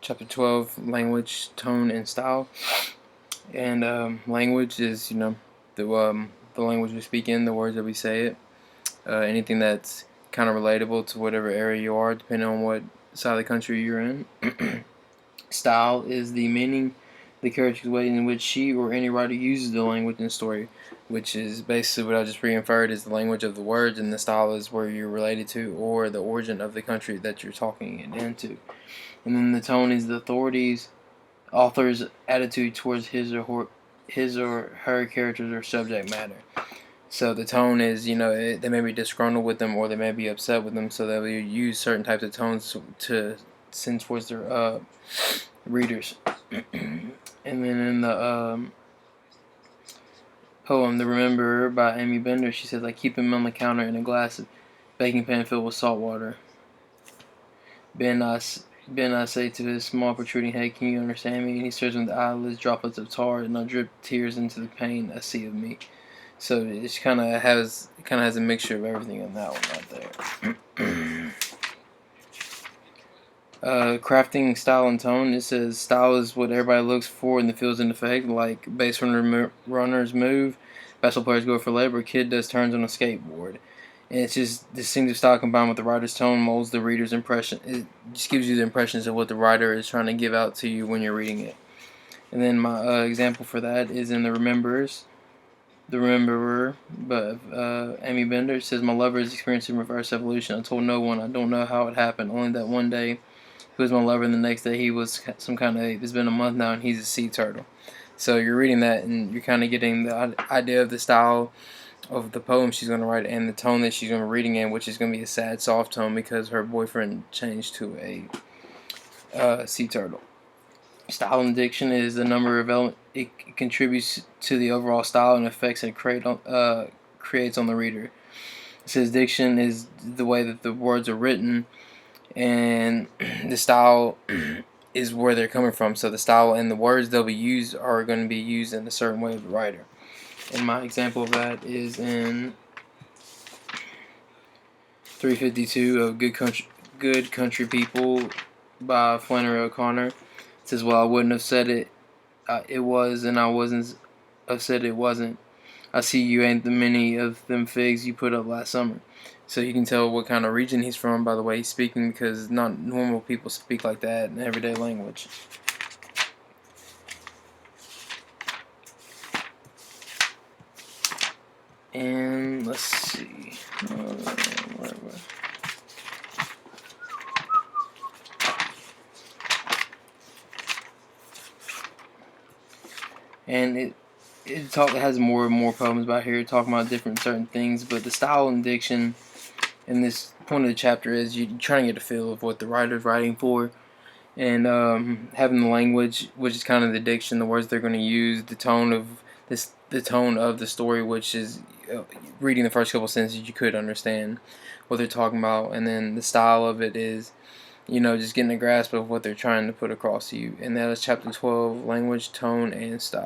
Chapter 12, language, tone, and style. And language is, the language we speak in, the words that we say it. Anything that's kind of relatable to whatever area you are, depending on what side of the country you're in. Style is the meaning, the character's way in which she or any writer uses the language in the story, which is basically what I just re-inferred is the language of the words, and the style is where you're related to or the origin of the country that you're talking it into. And then the tone is the author's attitude towards his or her characters or subject matter. So the tone is, they may be disgruntled with them or they may be upset with them, so they'll use certain types of tones to send towards their readers. And then in the poem "The Rememberer" by Amy Bender, she says, "I keep him on the counter in a glass of baking pan filled with salt water. Ben, I say to his small protruding head, can you understand me?" And he stares with eyelids, droplets of tar, and I drip tears into the pain I see of me. So it kind of has a mixture of everything in that one right there. Crafting style and tone. It says style is what everybody looks for in the fields and effect, like base runners move, basketball players go for labor, kid does turns on a skateboard. And it's just distinctive style combined with the writer's tone molds the reader's impression. It just gives you the impressions of what the writer is trying to give out to you when you're reading it. And then my example for that is in The Rememberer, but Amy Bender. It says, "My lover is experiencing reverse evolution. I told no one. I don't know how it happened. Only that one day he was my lover, and the next day he was some kind of ape. It's been a month now, and he's a sea turtle." So you're reading that, and you're kind of getting the idea of the style of the poem she's going to write and the tone that she's going to be reading in, which is going to be a sad, soft tone because her boyfriend changed to a sea turtle. Style and diction is the number of elements it contributes to the overall style and effects it creates on the reader. It says diction is the way that the words are written, and the style is where they're coming from. So the style and the words they'll be used are going to be used in a certain way of the writer. And my example of that is in 352 of Good Country People by Flannery O'Connor. It says, "Well, I wouldn't have said it. It was, and I wasn't have said it wasn't. I see you ain't the many of them figs you put up last summer." So you can tell what kind of region he's from by the way he's speaking, because not normal people speak like that in everyday language. And let's see. And it has more and more poems about here talking about different certain things, but the style and diction in this point of the chapter is you trying to get a feel of what the writer's writing for, and having the language, which is kind of the diction, the words they're going to use, the tone of the story, which is reading the first couple sentences you could understand what they're talking about, and then the style of it is just getting a grasp of what they're trying to put across to you. And that is chapter 12, language, tone, and style.